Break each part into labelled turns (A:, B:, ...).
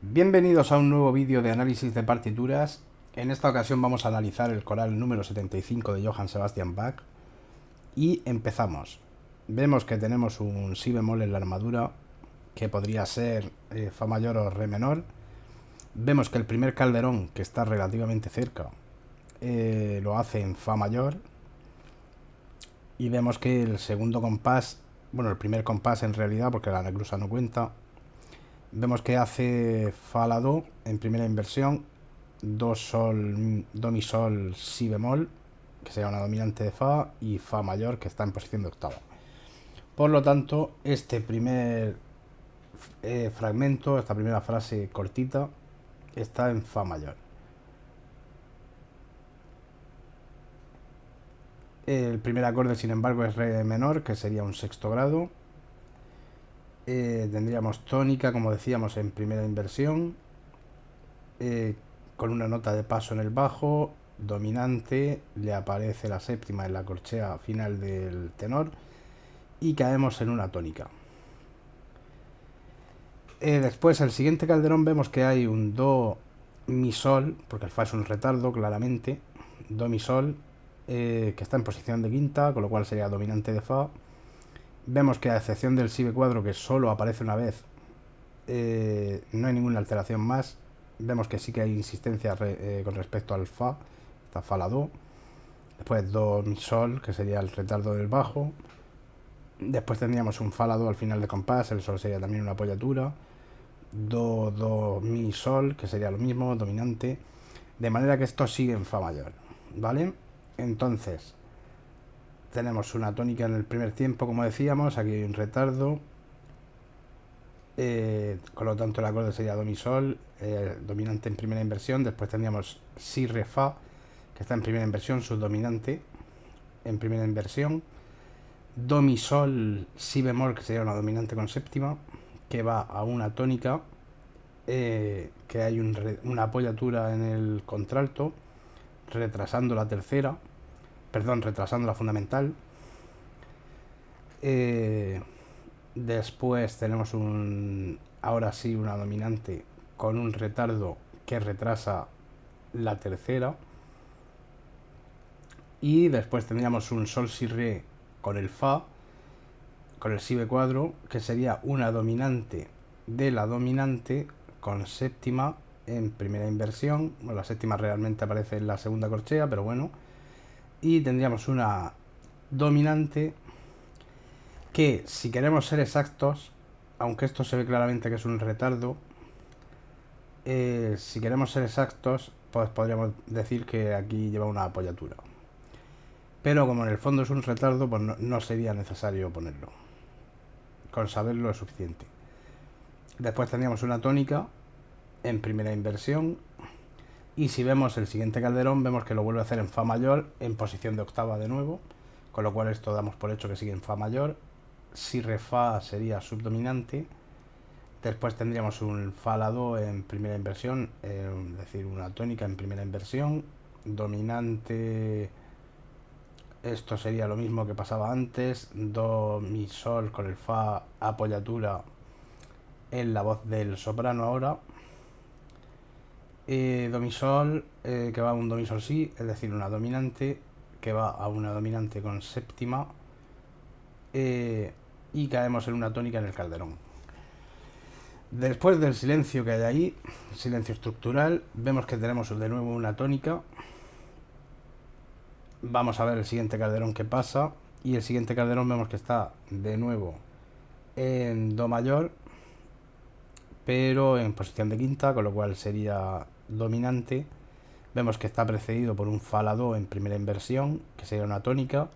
A: Bienvenidos a un nuevo vídeo de análisis de partituras. En esta ocasión vamos a analizar el coral número 75 de Johann Sebastian Bach. Y empezamos. Vemos que tenemos un si bemol en la armadura, que podría ser fa mayor o re menor. Vemos que el primer calderón, que está relativamente cerca, lo hace en fa mayor. Y vemos que el segundo compás, bueno, el primer compás en realidad, porque la neclusa no cuenta, vemos que hace fa la do en primera inversión, do sol, do mi sol si bemol, que sería una dominante de fa, y fa mayor, que está en posición de octava. Por lo tanto, este primer fragmento, esta primera frase cortita, está en fa mayor. El primer acorde, sin embargo, es re menor, que sería un sexto grado. Tendríamos tónica, como decíamos, en primera inversión, con una nota de paso en el bajo, dominante, le aparece la séptima en la corchea final del tenor y caemos en una tónica. Después, el siguiente calderón, vemos que hay un do mi sol, porque el fa es un retardo claramente, do mi sol, que está en posición de quinta, con lo cual sería dominante de fa. Vemos que a excepción del si cuadro, que solo aparece una vez, no hay ninguna alteración más. Vemos que sí que hay insistencia con respecto al fa, está fa la do. Después do mi sol, que sería el retardo del bajo. Después tendríamos un fa la do al final del compás, el sol sería también una apoyatura. Do mi sol, que sería lo mismo, dominante. De manera que esto sigue en fa mayor, ¿vale? Entonces, tenemos una tónica en el primer tiempo, como decíamos, aquí hay un retardo. Con lo tanto, el acorde sería do mi sol, dominante en primera inversión. Después tendríamos si re fa, que está en primera inversión, subdominante en primera inversión. Do mi sol si bemol, que sería una dominante con séptima, que va a una tónica, que hay una apoyatura en el contralto, retrasando la tercera, perdón, retrasando la fundamental. Después tenemos ahora sí una dominante con un retardo que retrasa la tercera. Y después tendríamos un sol si re con el fa, con el si be cuadro, que sería una dominante de la dominante con séptima en primera inversión. Bueno, la séptima realmente aparece en la segunda corchea, pero bueno. Y tendríamos una dominante que, si queremos ser exactos, aunque esto se ve claramente que es un retardo, si queremos ser exactos, pues podríamos decir que aquí lleva una apoyatura. Pero como en el fondo es un retardo, pues no sería necesario ponerlo. Con saberlo es suficiente. Después tendríamos una tónica en primera inversión. Y si vemos el siguiente calderón, vemos que lo vuelve a hacer en fa mayor, en posición de octava de nuevo. Con lo cual esto damos por hecho que sigue en fa mayor. Si re fa sería subdominante. Después tendríamos un fa la do en primera inversión, es decir, una tónica en primera inversión. Dominante, esto sería lo mismo que pasaba antes. Do mi sol con el fa apoyatura en la voz del soprano ahora. Do mi sol, que va a un do mi sol si, es decir, una dominante que va a una dominante con séptima, y caemos en una tónica en el calderón. Después del silencio que hay ahí, silencio estructural, vemos que tenemos de nuevo una tónica. Vamos a ver el siguiente calderón que pasa, y el siguiente calderón vemos que está de nuevo en do mayor, pero en posición de quinta, con lo cual sería dominante. Vemos que está precedido por un fa la do en primera inversión, que sería una tónica,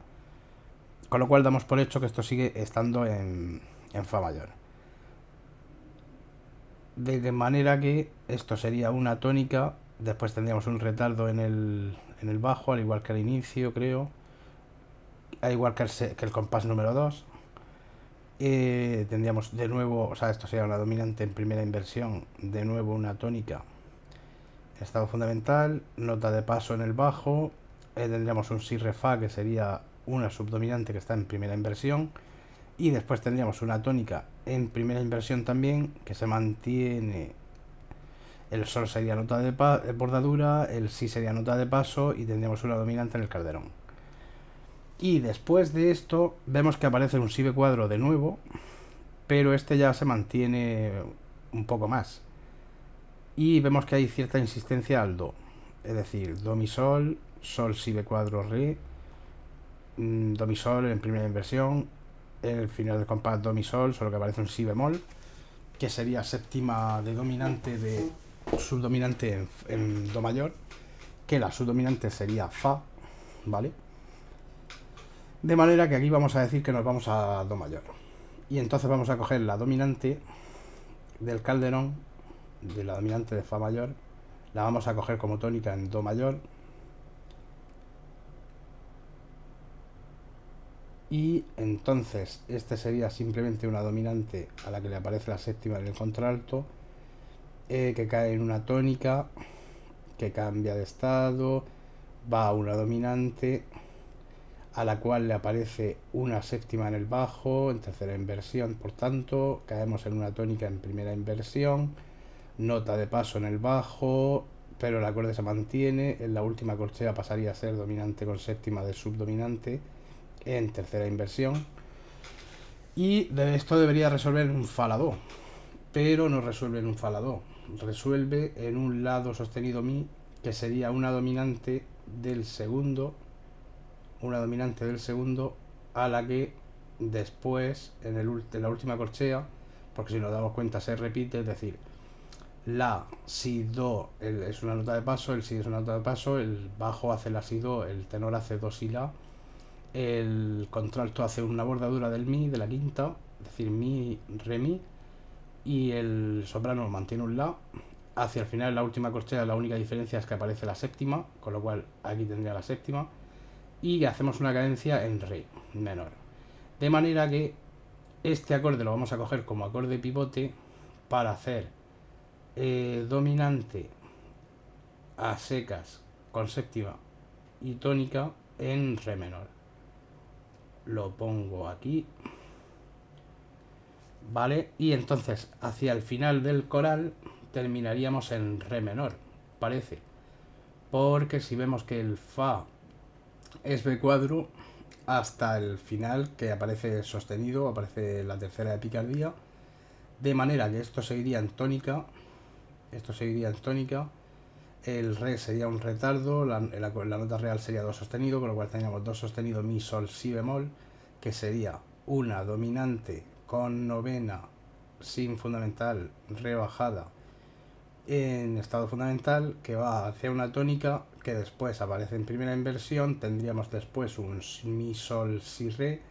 A: con lo cual damos por hecho que esto sigue estando en fa mayor. De manera que esto sería una tónica. Después tendríamos un retardo en el bajo, al igual que al inicio, creo, al igual que el compás número 2. Tendríamos de nuevo, o sea, esto sería una dominante en primera inversión, de nuevo una tónica, estado fundamental, nota de paso en el bajo. Tendríamos un si re fa, que sería una subdominante que está en primera inversión, y después tendríamos una tónica en primera inversión también, que se mantiene el sol sería nota de bordadura, el si sería nota de paso y tendríamos una dominante en el calderón. Y después de esto vemos que aparece un si cuadro de nuevo, pero este ya se mantiene un poco más. Y vemos que hay cierta insistencia al do, es decir, do mi sol, sol si cuadro re, do mi sol en primera inversión, en el final del compás do mi sol, solo que aparece un si bemol, que sería séptima de dominante de subdominante en do mayor, que la subdominante sería fa, ¿vale? De manera que aquí vamos a decir que nos vamos a do mayor. Y entonces vamos a coger la dominante del calderón, de la dominante de fa mayor, la vamos a coger como tónica en do mayor. Y entonces este sería simplemente una dominante a la que le aparece la séptima en el contralto, que cae en una tónica, que cambia de estado, va a una dominante a la cual le aparece una séptima en el bajo, en tercera inversión, por tanto caemos en una tónica en primera inversión, nota de paso en el bajo, pero el acorde se mantiene, en la última corchea pasaría a ser dominante con séptima de subdominante en tercera inversión, y esto debería resolver en un fa la do, pero no resuelve en un fa la do, resuelve en un la do sostenido mi, que sería una dominante del segundo, a la que después en la última corchea, porque si nos damos cuenta se repite, es decir, la, si, do es una nota de paso, el si es una nota de paso, el bajo hace la, si, do, el tenor hace do, si, la, el contralto hace una bordadura del mi, de la quinta, es decir, mi, re, mi, y el soprano mantiene un la. Hacia el final, la última corchea, la única diferencia es que aparece la séptima, con lo cual aquí tendría la séptima, y hacemos una cadencia en re menor. De manera que este acorde lo vamos a coger como acorde pivote para hacer dominante a secas con séptima y tónica en re menor. Lo pongo aquí, ¿vale? Y entonces hacia el final del coral terminaríamos en re menor, parece, porque si vemos que el fa es B cuadro hasta el final, que aparece sostenido, aparece la tercera de picardía, de manera que esto seguiría en tónica, el re sería un retardo, la nota real sería do sostenido, con lo cual tendríamos do sostenido, mi, sol, si bemol, que sería una dominante con novena sin fundamental rebajada en estado fundamental, que va hacia una tónica que después aparece en primera inversión. Tendríamos después un mi, sol, si, re,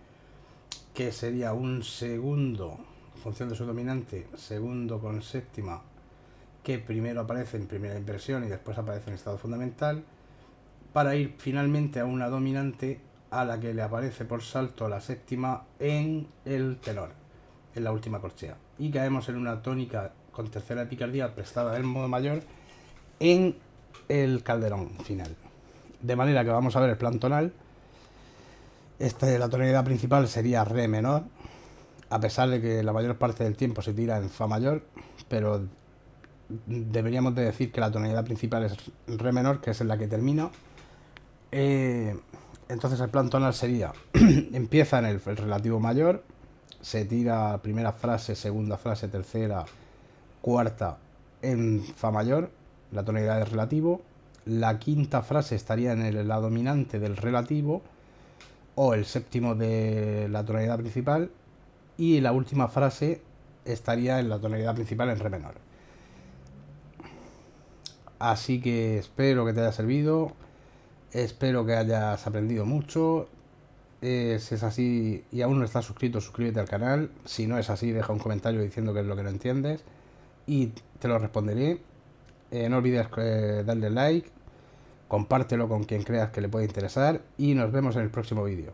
A: que sería un segundo, en función de su dominante, segundo con séptima, que primero aparece en primera inversión y después aparece en estado fundamental, para ir finalmente a una dominante a la que le aparece por salto la séptima en el tenor, en la última corchea, y caemos en una tónica con tercera picardía prestada del modo mayor en el calderón final. De manera que vamos a ver el plan tonal. La tonalidad principal sería re menor, a pesar de que la mayor parte del tiempo se tira en fa mayor, pero deberíamos de decir que la tonalidad principal es re menor, que es en la que termina. Entonces el plan tonal sería empieza en el relativo mayor, se tira primera frase, segunda frase, tercera, cuarta en fa mayor, la tonalidad del relativo, la quinta frase estaría en la dominante del relativo o el séptimo de la tonalidad principal, y la última frase estaría en la tonalidad principal en re menor. Así que espero que te haya servido, espero que hayas aprendido mucho. Si es así y aún no estás suscrito, suscríbete al canal. Si no es así, deja un comentario diciendo qué es lo que no entiendes y te lo responderé. No olvides darle like, compártelo con quien creas que le puede interesar y nos vemos en el próximo vídeo.